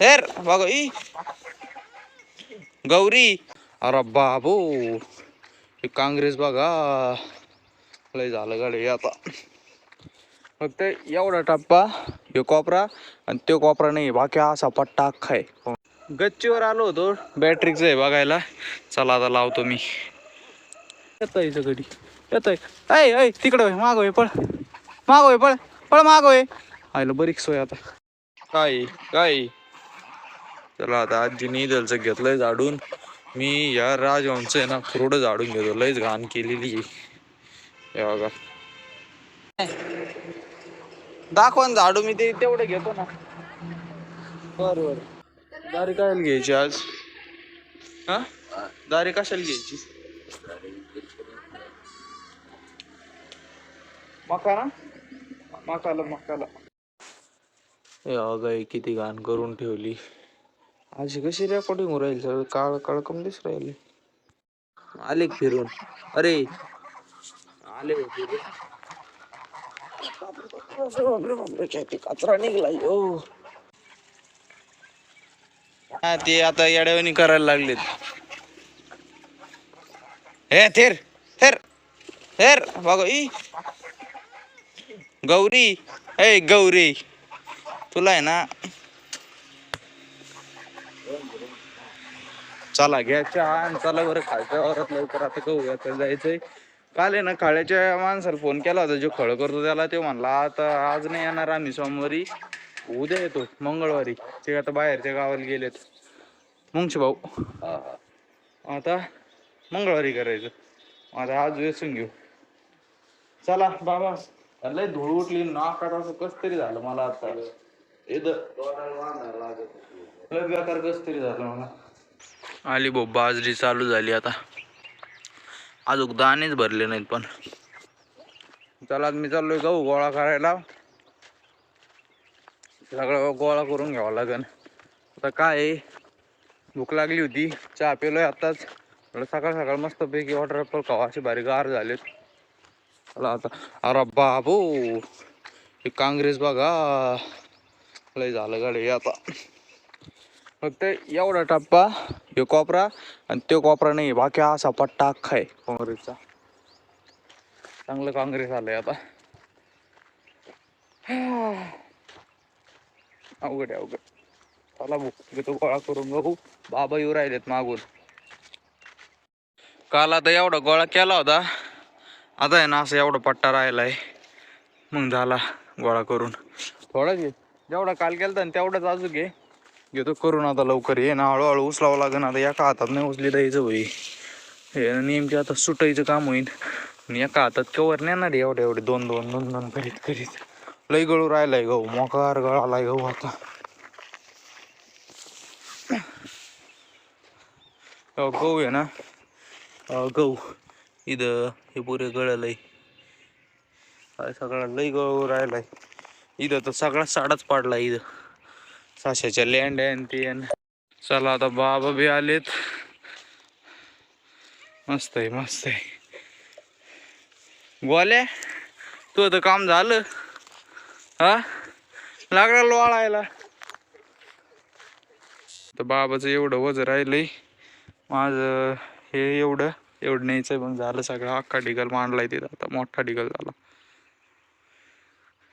हेर बघा ई गौरी. अरे बाबू काँग्रेस बघा लय झालं गाडी. आता फक्त एवढा टप्पा हे कोपरा आणि तो कोपरा नाही, बाकी असा पट्टा अख्खा आहे. गच्चीवर आलो होतो बॅटरीच आहे बघायला. चला आता लावतो मी. येतोय कधी येतोय. ऐ ऐ तिकडं मागोय पळ, मागोय पळ पळ मागोय. आयला बरीच सोय आता. काय काय चला आता आजीनी इथलचं घेतलंय झाडून. मी या राजवंश आहे ना थोडं झाडून घेतो, लयच घाण केलेली हे बघा. दाखवा ना झाडू, मी ते तेवढं घेतो ना. बरोबर दारी काय घ्यायची आज? हा दारी कशाला घ्यायची? मकाना मकाला गाय किती घाण करून ठेवली. अशी कशी रेकॉर्डिंग हो राहील सर? काळ काळ कम दिस राहिले. आले फिरून. अरे आले फिरून. कचरा निघलाय हो. हा ते आता येड्यावानी करायला लागलेत. हे थेर थेर थेर बघा ई गौरी. ए गौरी तुला आहे ना. चला घ्या चहा. चला बरं खायच्या वरात लवकर आता गहू जायचंय. काल आहे ना खाळ्याच्या माणसाला फोन केला होता जो खळ करतो त्याला. ते म्हणला आता आज नाही येणार आम्ही, सोमवारी उद्या येतो मंगळवारी. ते आता बाहेरच्या गावाला गेलेत मुंगशी भाऊ. आता मंगळवारी करायचं. आता आज वेचून घेऊ. चला बाबा. लय धूळ उठली नाकात असं कस तरी झालं मला आता. लय बेकार कस तरी झालं मला. आली भाऊ बाजरी चालू झाली आता. अजून दाणेच भरले नाहीत पण. चला मी चाललोय गहू गोळा करायला. सगळं गोळा करून घ्यावं लागेल. आता काय भूक लागली होती, चहा पिलोय आताच. सकाळ सकाळ मस्त पैकी वॉटर ऍपल खावा, असे भारी गार झालेत. चला आता. अरे बाबू हे काँग्रेस बघा लय झालं गाडी. आता फक्त एवढा टप्पा हे कोपरा आणि तो कोपरा नाही, बाकी असा पट्टा अख्खा आहे काँग्रेसचा. चांगलं काँग्रेस आलंय आता. अवघड आहे अवघड. चला भूक घेतो गोळा करून बघू. बाबा येऊ राहिलेत मागून. काल आता एवढा गोळा केला होता, आता आहे ना असं एवढा पट्टा राहिलाय. मग झाला गोळा करून. थोडा घे जेवढा काल केला तर तेवढाच अजून घे. घेतो करून आता लवकर. ये ना हळूहळू उचलावं लागेल. आता एका हातात नाही उचली द्यायचं होई. हे नेमके आता सुटायचं काम होईल. आणि एका हातात कवर नेणार एवढे एवढे दोन दोन दोन दोन करीत करीत. लई गळू राहिलाय गहू, मोकार गळालाय गहू आता. गहू आहे ना गहू इथं हे पुरे गळलंय. सगळं लई गळू राहिलाय. इथं तर सगळा साडाच पाडला. इथं साशाच्या लँड आहे ते. चला आता बाबा बी आलेत. मस्त आहे मस्त आहे. गोल्या तू तर काम झालं. हा लागला लोळायला. तर बाबाचं एवढं वजन राहिलंय. माझं हे एवढं न्यायचंय. मग झालं सगळं. अख्खा ढिगल मांडलाय तिथं. आता मोठा ढिगल झाला.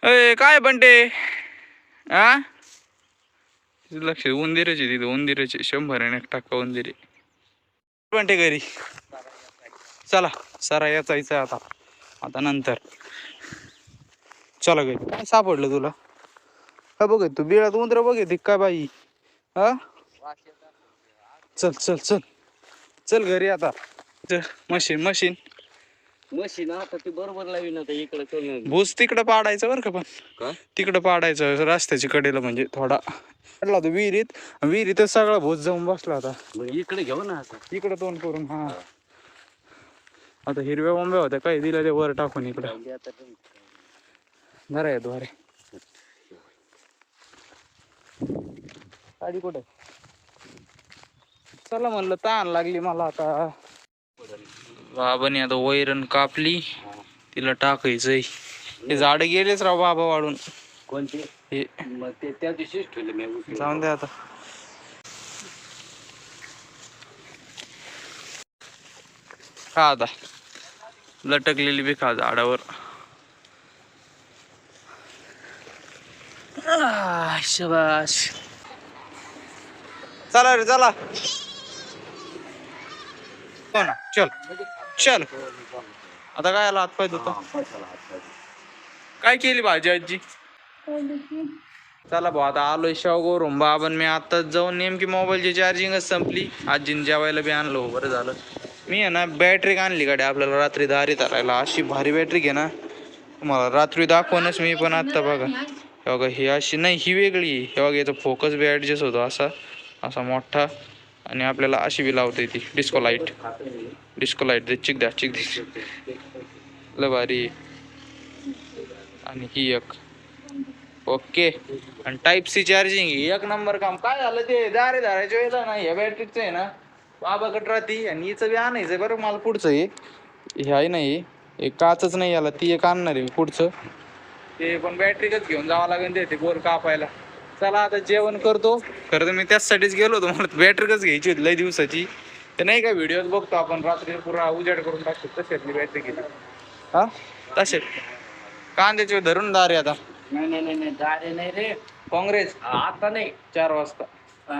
अय काय बनते आ लक्ष उंदीरच आहे तिथं. उंदीरच 100% उंदीर बनते घरी. चला सरा याचायचं आता. आता नंतर चला घरी. काय सापडलं तुला? हा बघ तू बिळात उंदर बघ काय बाई. हा चल चल चल चल घरी आता. मशीन मशीन मशीन आता ती बरोबर लावी ना. इकडे भूस तिकडं पाडायचं बरं का. पण तिकडं पाडायचं रस्त्याची कडेला. म्हणजे थोडा पडला होता विहिरीत. विहिरीतच सगळा भूस जाऊन बसला होता. इकडे घेऊ ना इकडे तोंड करून. हा आता हिरव्या बोंब्या होत्या काय दिल्या ते वर टाकून इकडं. नरे द्वारे गाडी कुठे? चला म्हणलं ताण लागली मला आता. बाबाने आता वैरण कापली. तिला टाकायचंय. ते झाड गेलेच राव बाबा वाढून. कोणते? हे मग ते त्या दिवशीच ठेवले मी उचलून. जाऊन दे आता. खा आता लटकलेली बी खा झाडावर. शाबाश. चला रे चला. हो ना चल चल. आता काय आला हातपाय धुतो. काय केली भाजी आजी? चला भाऊ आता आलोय शेवगोरून बाबन मी आताच जाऊन नेमकी मोबाईलची चार्जिंगच संपली. आजीने जेवायला बी आणलं. बरं झालं. मी आहे ना बॅटरी आणली गाडी आपल्याला रात्री दारी धरायला. अशी भारी बॅटरी घे ना. तुम्हाला रात्री दाखवणच मी पण आत्ता बघा. हे बघा ही अशी नाही ही वेगळी. हे बघा याचा फोकस बी ॲडजस्ट होतो असा असा मोठा. आणि आपल्याला अशी बी लावता येते डिस्को लाईट. डिस्को लाईट दे चिक द्या चिक दे लय भारी. आणि ही एक ओके. आणि टाईप सी चार्जिंग एक नंबर काम. काय झालं ते दारे धरायच्या वेळेला ना ह्या बॅटरीचं आहे ना बाबाकडे राहती. आणि हिचं बी आणायचं आहे बरं मला पुढचं हे आहे नाही एक काचच नाही याला. ती एक आणणार आहे पुढचं. ते पण बॅटरीच घेऊन जावं लागेल ते बोर कापायला. चला आता जेवण करतो. खरं तर मी त्याचसाठीच गेलो होतो. मला बॅटरीच घ्यायची होती लय दिवसाची. ते नाही का व्हिडिओज बघतो आपण रात्री पुरा उजाड करून टाकतो तशातली बॅटरी घेतली. हा तसे कांद्याचे धरून दारे आता. नाही दारे नाही रे. काँग्रेस आता नाही 4 वाजता.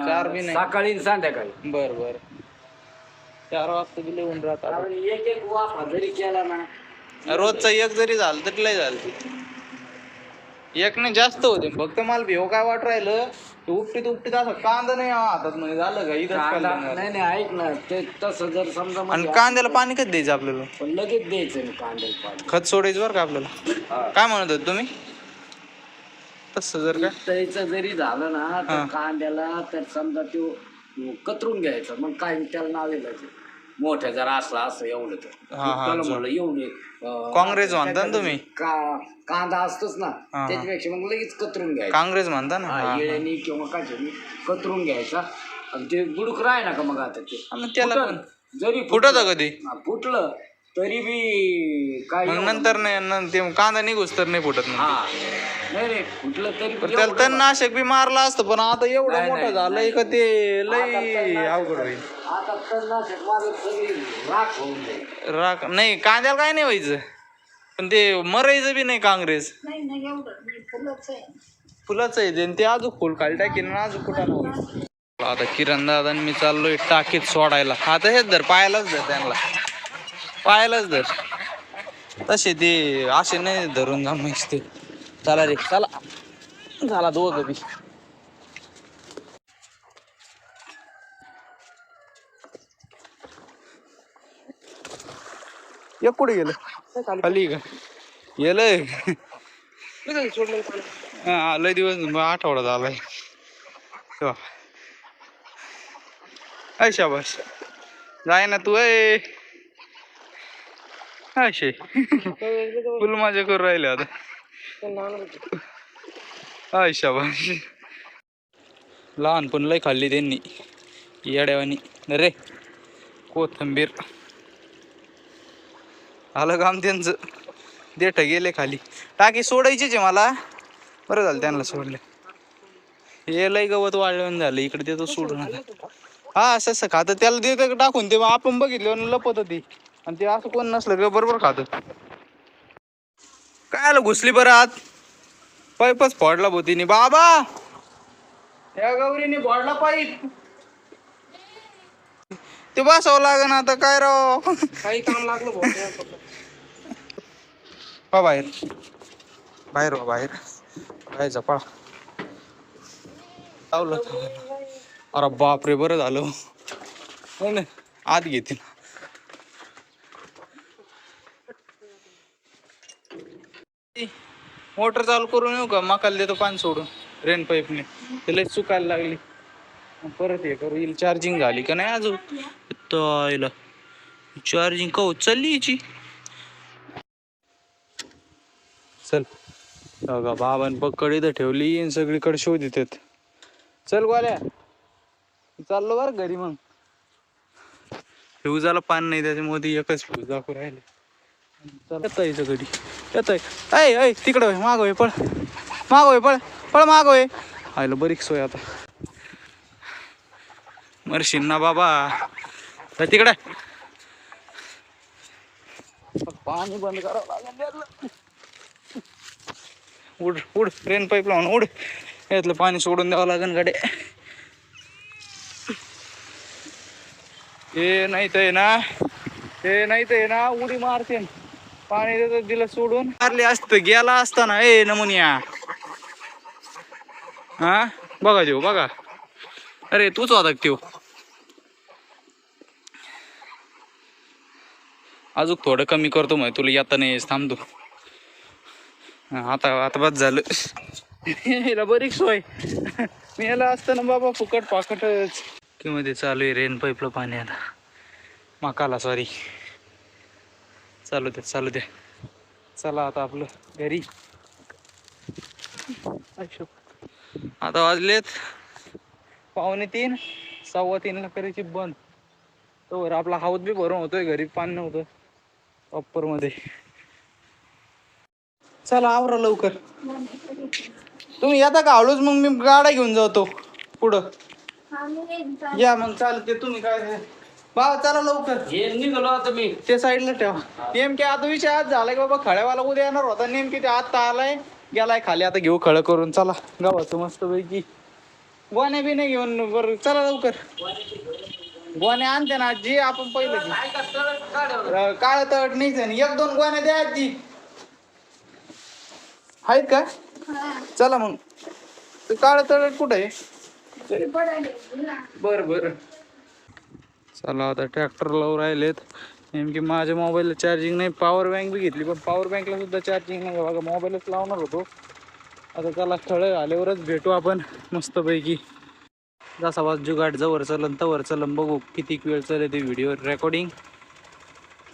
4 बी नाही सकाळी आणि संध्याकाळी. बर 4 वाजता बी लिहून राहतात. एक एक वाफा जरी केला ना रोजचा एक जरी झालं तरी लय झालं. एक नाही जास्त होते. फक्त मला भेव काय वाट राहिलं उपटीत असं कांदा नाही हातात म्हणजे झालं का इथं. नाही ऐक ना ते तसं जर समजा आणि कांद्याला पाणी कधी द्यायचं आपल्याला? पण लगेच द्यायचं ना कांद्याला पाणी. खत सोडायचं बरं का आपल्याला. काय म्हणत होत तुम्ही? तसं जर काय तळीचं जरी झालं ना तर कांद्याला तर समजा तो कतरून घ्यायचा. मग काय त्याला नावेला मोठ्या जरा असला असं एवढं तर म्हणलं एवढे काँग्रेस म्हणता ना तुम्ही. कांदा असतोच ना त्याच्यापेक्षा मग लगेच कतरून घ्यायचा. काँग्रेस म्हणता ना येळ्यानी किंवा काच्यानी कतरून घ्यायचा. आणि ते बुडूक राह ना का मग आता ते त्याला जरी फुटत कधी फुटलं तरी बी काय नंतर नाही ते कांदा निघूस तर नाही फुटत. नाही फुटलं तरी त्याला तणनाशक बी मारला असतं. पण आता एवढं मोठं झालंय का ते लय अवघड होईल. आता तणनाशक मारलं तरी राख होऊन जाईल. राख नाही कांद्याला काय नाही व्हायचं. पण ते मरायचं बी नाही काँग्रेस. फुलाचं आहे ते अजून फुल खाली टाकीन अजून कुठं. आता किरण दादा मी चाललोय टाकीत सोडायला. आता हेच धर पायालाच धर त्यांना पायालाच धर. तसे ते असे नाही धरून जमायचे ते. चला रे चला झाला दोघं बी. एक कुठे गेलं खाली का गेलंय. हा लय दिवस आठवडा झालाय. शाबाश जाय ना तू. अशे फुल मजा करून राहिले आता. शाबाश लहानपण लय खाल्ली त्यांनी येड्यावानी रे. कोथंबीर आलं काम त्यांचं. देठ गेले खाली. टाकी सोडायचीच आहे मला. बरं झालं त्यांना सोडले. हे लय गवत वाळवून झालं इकडे देतो सोडून. हा असं खातं त्याला देतं टाकून. ते आपण बघितलं लपत होती. आणि ते असं कोण नसलं का बरोबर खातं. काय आलं घुसली बरं आत. पाईपच फोडला भोतीने बाबा. त्या गौरीने फोडला पाईप. ते बसावं लागेल आता काय राव. काही काम लागलं बाहेर बाहेर बाहेर काय झपा लावलं. अरे बापरे बरं झालं आत घेतील. मोटर चालू करून येऊ का? मकाला देतो पाणी सोडून रेन पाईपने. त्याला चुकायला लागली. परत हे करू येईल. चार्जिंग झाली का नाही अजून? चार्जिंग का चालली याची. चल बघा बाबान पकड इथं ठेवली आणि सगळीकडे शोध येतात. चल गोल्या चाललो बरं घरी. मग फ्यूजाला पान नाही त्याच्यामध्ये एकच फ्यूज दाखवू राहिले. येत यायचं घरी येत आहे. तिकडं मागं पळ मागं पळ. पळ मागोय आयला बरीच सोय आता मरशील ना बाबा तर तिकडे पाणी बंद करावं लागेल. उड उड रेन पाईप लावून उड यातलं पाणी सोडून द्यावं लागेल गाडी. हे नाही तर ना उडी मारते पाणी देत दिलं सोडून मारले असतं गेला असताना ए नमुनिया. हा बघा देऊ बघा अरे तूच होता त्यो अजून थोडं कमी करतो मग तुला येता नाही थांबतो. आता आता बस झालं याला बरीच सोय मी याला असताना बाबा फुकट पाकटच किंवा ते चालू आहे रेन पाईपला पाणी आता मकाला सॉरी चालू दे चला आता आपलं घरी. आता वाजलेत 2:45 3:15 करायची बंद तर आपला हाऊस बी भरून होतोय घरी पाणी नव्हतं अप्पर मध्ये. चला आवरा लवकर तुम्ही येता का हळूच मग मी गाडा घेऊन जातो पुढं या मग चालते तुम्ही काय बाबा चला लवकर निघालो आता मी ते साईडला ठेवा. नेमके आता विषय आज झालाय की बाबा खळ्यावाला उद्या येणार होता नेमके ते आता आलाय गेलाय खाली आता घेऊ खळं करून. चला गावाचं मस्त पैकी गोण्या बी नाही घेऊन बरं चला लवकर गोण्या आणते ना आजी आपण पहिलं काळ तट नाहीच आहे 1-2 गोण्या द्या आजी आहेत का. चला मग ते काळ तट कुठं आहे बरं चला आता ट्रॅक्टर लावून राहिलेत नेमकी माझ्या मोबाईलला चार्जिंग नाही. पॉवर बँक बी घेतली पण पॉवर बँकला सुद्धा चार्जिंग नाही बघा मोबाईलच लावणार होतो. आता चला खळं आल्यावरच भेटू आपण मस्तपैकी. जसा वाज जुगाड जवळ चलन बघू किती वेळ चालले ते व्हिडिओ रेकॉर्डिंग.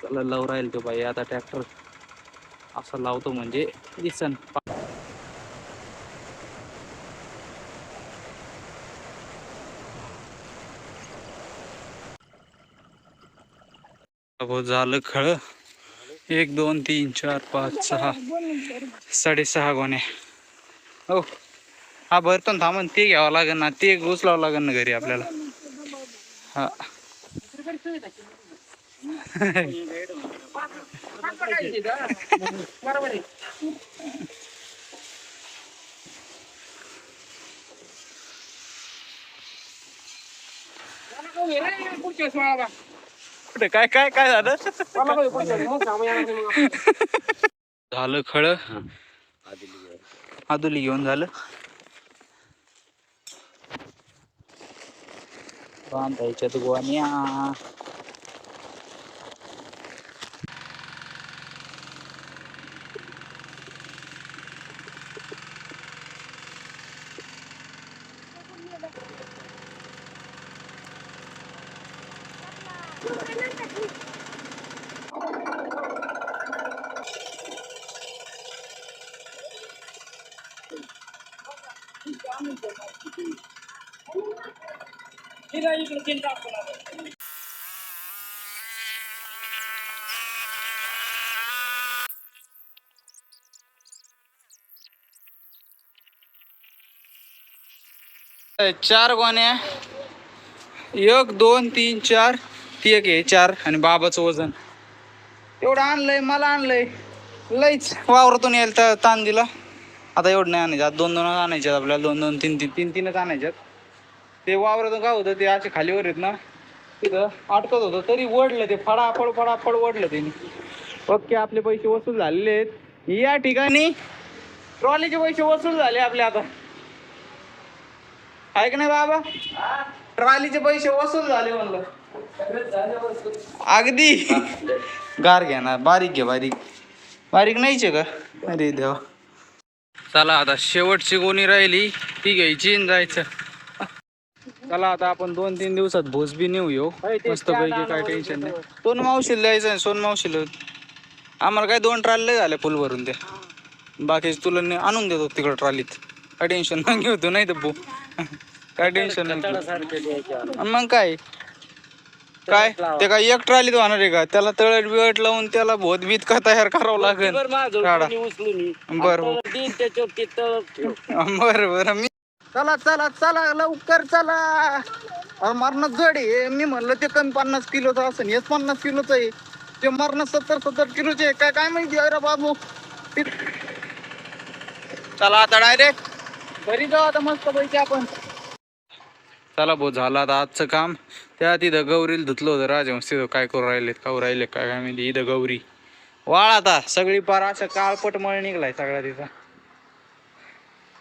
चला लावून राहील तो बाई आता ट्रॅक्टर असं लावतो म्हणजे दिसन. झालं खळ 1 2 3 4 5 6 6.5 गोण्या हो हा भरतो ना थांबून ते घ्यावं लागेल ना ते उचलावं लागेल ना घरी आपल्याला. हा कुठे काय काय काय झालं झालं खळ आदुली घेऊन झालं बांधायच्यात गोण्या. चार गोण्या 1 2 3 4 ती एक आहे 4 आणि बाबाचं वजन एवढं आणलंय मला आणलंय लईच वावरातून यायला ताण दिला. आता एवढं नाही आणायचं आता 2-2 आणायच्यात आपल्याला 2-2 3-3 3-3च आणायच्यात. ते वावरातून काय होतं ते असे खालीवर आहेत ना तिथं अटकत होतं तरी वडलं ते फडाफड वडलं त्यांनी. ओके आपले पैसे वसूल झालेले आहेत या ठिकाणी ट्रॉलीचे पैसे वसूल झाले आपले आता आहे का नाही बाबा. ट्रॉलीचे पैसे वसूल झाले म्हणलं अगदी गार घ्या ना बारीक घ्या बारीक नाहीच का अरे देवा. चला आता शेवटची गोणी राहिली ती घ्यायची आणि जायचं. चला आता आपण 2-3 दिवसात भोस बी नेऊ येऊ मस्त पैकी काय टेन्शन नाही. सोन मावशीला द्यायचं सोन मावशीला आम्हाला काय 2 ट्रॉली झाल्या फुल भरून त्या बाकीच तुला आणून देतो तिकडं ट्रॉलीत काय टेन्शन नाही घेऊ नाही तर काय टेन्शन नाही मग काय काय ते काय एक ट्रॉलीत होणार आहे का? त्याला तळट बिळट लावून त्याला भोत बीत का तयार करावं लागेल. काढा. बरं. बरं बरं मी चला चला चला लवकर चला. मरण जड आहे. मी म्हणलं ते कमी 50 किलोचं असं हेच 50 किलोचं आहे. ते मरण 70 किलोचे आहे काय काय माहिती अरे बाबू. चला आता डायरेक्ट घरी जाऊ आता मस्त पैकी आपण. चला भाऊ झालं आता आजचं काम. त्या तिथं गौरीला धुतलं होतं राजवंश तिथं काय करू राहिलेत खाऊ राहिले काय काय माहिती. इथं गौरी वाळ आता सगळी पार अशा काळपट मळ निघलाय सगळा तिचा.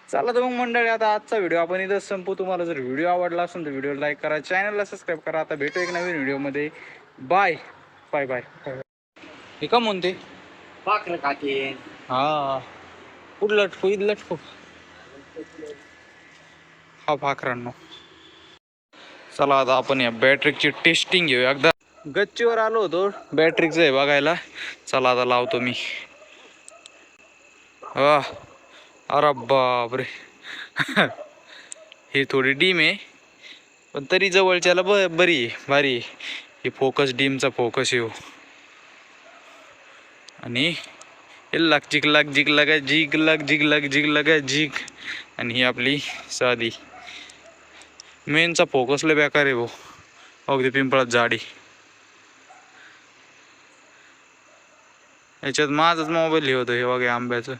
चला तर मग मंडळी आता आजचा व्हिडिओ आपण इथं संपू. तुम्हाला जर व्हिडिओ आवडला असेल तर व्हिडिओ लाईक करा, चॅनलला सबस्क्राईब करा. आता भेटू एक नवीन व्हिडिओमध्ये. Bye bye bye. हे का म्हणते पाखरं खाते. हा कुठं लटकू इथं लटकू हा पाखरांनो. चला आता आपण या बॅटरीची टेस्टिंग घेऊ एकदा. गच्चीवर आलो होतो बॅटरीचं आहे बघायला. चला आता लावतो मी. अरे बापरे. ही थोडी डीम आहे पण तरी जवळच्याला बरी आहे भारी आहे. ही फोकस डीमचा फोकस येऊ आणि लाग जिग लाग जिग लगा जिग लाग जिग लाग जिग लगा जिग. आणि ही आपली साधी मेनचा फोकस लय बेकार आहे भाऊ. अगदी पिंपळात झाडी. याच्यात माझाच मोबाईल हे होतं हे बघा आंब्याचं.